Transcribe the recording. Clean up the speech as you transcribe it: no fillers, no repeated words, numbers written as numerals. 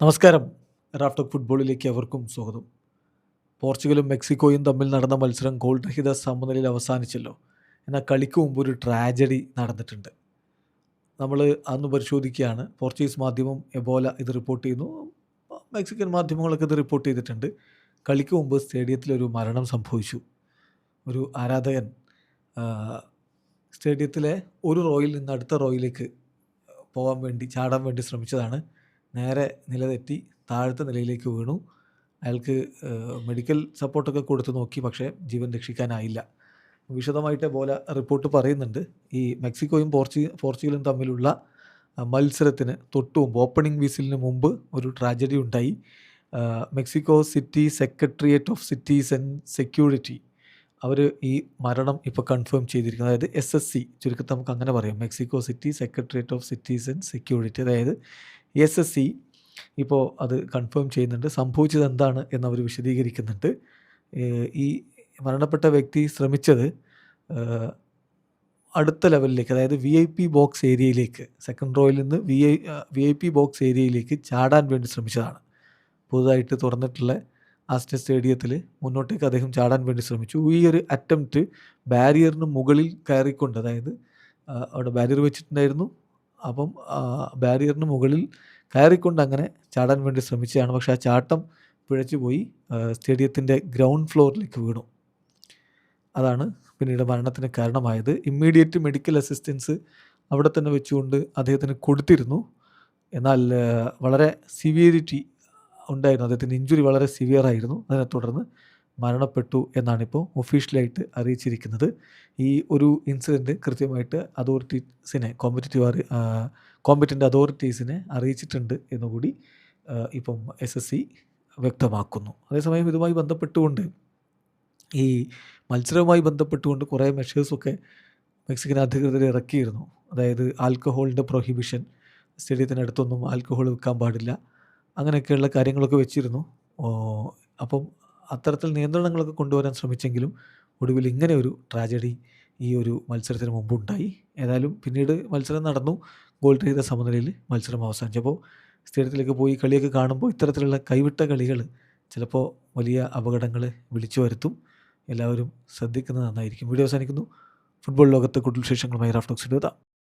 നമസ്കാരം. റാഫ്റ്റോക്ക് ഫുട്ബോളിലേക്ക് അവർക്കും സ്വാഗതം. പോർച്ചുഗലും മെക്സിക്കോയും തമ്മിൽ നടന്ന മത്സരം ഗോൾ രഹിത സമനിലയിൽ അവസാനിച്ചല്ലോ. എന്നാൽ കളിക്ക് മുമ്പ് ഒരു ട്രാജഡി നടന്നിട്ടുണ്ട്. നമ്മൾ അന്ന് പരിശോധിക്കുകയാണ്. പോർച്ചുഗീസ് മാധ്യമം എബോല ഇത് റിപ്പോർട്ട് ചെയ്യുന്നു. മെക്സിക്കൻ മാധ്യമങ്ങളൊക്കെ ഇത് റിപ്പോർട്ട് ചെയ്തിട്ടുണ്ട്. കളിക്ക് മുമ്പ് സ്റ്റേഡിയത്തിലൊരു മരണം സംഭവിച്ചു. ഒരു ആരാധകൻ സ്റ്റേഡിയത്തിലെ ഒരു റോയിൽ നിന്ന് അടുത്ത റോയിലേക്ക് ചാടാൻ വേണ്ടി ശ്രമിച്ചതാണ്. നേരെ നിലതെറ്റി താഴത്തെ നിലയിലേക്ക് വീണു. അയാൾക്ക് മെഡിക്കൽ സപ്പോർട്ടൊക്കെ കൊടുത്ത് നോക്കി, പക്ഷേ ജീവൻ രക്ഷിക്കാനായില്ല. വിശദമായിട്ട് പോലെ റിപ്പോർട്ട് പറയുന്നുണ്ട്. ഈ മെക്സിക്കോയും പോർച്ചുഗലും തമ്മിലുള്ള മത്സരത്തിന് തൊട്ട് മുമ്പ്, ഓപ്പണിംഗ് വിസിലിന് മുമ്പ് ഒരു ട്രാജഡി ഉണ്ടായി. Mexico City secretariat of cities and security അവർ ഈ മരണം ഇപ്പോൾ കൺഫേം ചെയ്തിരിക്കുന്നത്. അതായത് SSC, ചുരുക്കത്തിൽ നമുക്ക് അങ്ങനെ പറയാം, Mexico City secretariat of cities and security, അതായത് SSC ഇപ്പോൾ അത് കൺഫേം ചെയ്യുന്നുണ്ട്. സംഭവിച്ചത് എന്താണ് എന്നവർ വിശദീകരിക്കുന്നുണ്ട്. ഈ മരണപ്പെട്ട വ്യക്തി ശ്രമിച്ചത് അടുത്ത ലെവലിലേക്ക്, അതായത് VIP ബോക്സ് ഏരിയയിലേക്ക്, സെക്കൻഡ് റോയിൽ നിന്ന് VIP ബോക്സ് ഏരിയയിലേക്ക് ചാടാൻ വേണ്ടി ശ്രമിച്ചതാണ്. പുതുതായിട്ട് തുറന്നിട്ടുള്ള ആസ്റ്റർ സ്റ്റേഡിയത്തിൽ മുന്നോട്ടേക്ക് അദ്ദേഹം ചാടാൻ വേണ്ടി ശ്രമിച്ചു. ഈ ഒരു അറ്റംപ്റ്റ് ബാരിയറിന് മുകളിൽ കയറിക്കൊണ്ട്, അതായത് അവിടെ ബാരിയർ വെച്ചിട്ടുണ്ടായിരുന്നു, അപ്പം ബാരിയറിന് മുകളിൽ കയറിക്കൊണ്ട് അങ്ങനെ ചാടാൻ വേണ്ടി ശ്രമിച്ചതാണ്. പക്ഷേ ആ ചാട്ടം പിഴച്ചു പോയി സ്റ്റേഡിയത്തിൻ്റെ ഗ്രൗണ്ട് ഫ്ലോറിലേക്ക് വീണു. അതാണ് പിന്നീട് മരണത്തിന് കാരണമായത്. ഇമ്മീഡിയറ്റ് മെഡിക്കൽ അസിസ്റ്റൻസ് അവിടെ തന്നെ വെച്ചുകൊണ്ട് അദ്ദേഹത്തിന് കൊടുത്തിരുന്നു. എന്നാൽ വളരെ സിവിയറിറ്റി ഉണ്ടായിരുന്നു, അദ്ദേഹത്തിൻ്റെ ഇഞ്ചുറി വളരെ സിവിയർ ആയിരുന്നു. അതിനെ തുടർന്ന് മരണപ്പെട്ടു എന്നാണിപ്പോൾ ഒഫീഷ്യലായിട്ട് അറിയിച്ചിരിക്കുന്നത്. ഈ ഒരു ഇൻസിഡൻറ്റ് കൃത്യമായിട്ട് അതോറിറ്റീസിനെ, കോമ്പറ്റൻ്റ് അതോറിറ്റീസിനെ അറിയിച്ചിട്ടുണ്ട് എന്നുകൂടി ഇപ്പം SSC വ്യക്തമാക്കുന്നു. അതേസമയം ഇതുമായി ബന്ധപ്പെട്ടുകൊണ്ട്, ഈ മത്സരവുമായി ബന്ധപ്പെട്ടുകൊണ്ട് കുറേ മെഷേഴ്സൊക്കെ മെക്സിക്കൻ അധികൃതർ ഇറക്കിയിരുന്നു. അതായത് ആൽക്കഹോളിൻ്റെ പ്രൊഹിബിഷൻ, സ്റ്റേഡിയത്തിനടുത്തൊന്നും ആൽക്കഹോൾ വിൽക്കാൻ പാടില്ല, അങ്ങനെയൊക്കെയുള്ള കാര്യങ്ങളൊക്കെ വെച്ചിരുന്നു. അപ്പം അത്തരത്തിൽ നിയന്ത്രണങ്ങളൊക്കെ കൊണ്ടുവരാൻ ശ്രമിച്ചെങ്കിലും ഒടുവിൽ ഇങ്ങനെ ഒരു ട്രാജഡി ഈ ഒരു മത്സരത്തിന് മുമ്പുണ്ടായി. ഏതായാലും പിന്നീട് മത്സരം നടന്നു. ഗോൾ രഹിത സമനിലയിൽ മത്സരം അവസാനിച്ചപ്പോൾ സ്റ്റേഡിയത്തിലേക്ക് പോയി കളിയൊക്കെ കാണുമ്പോൾ ഇത്തരത്തിലുള്ള കൈവിട്ട കളികൾ ചിലപ്പോൾ വലിയ അപകടങ്ങൾ വിളിച്ചു വരുത്തും. എല്ലാവരും ശ്രദ്ധിക്കുന്നത് നന്നായിരിക്കും. വീഡിയോ അവസാനിക്കുന്നു. ഫുട്ബോൾ ലോകത്തെ കൂടുതൽ വിശേഷങ്ങളുമായി റാഫ്റ്റോക്സിൻ്റെ എത്താം.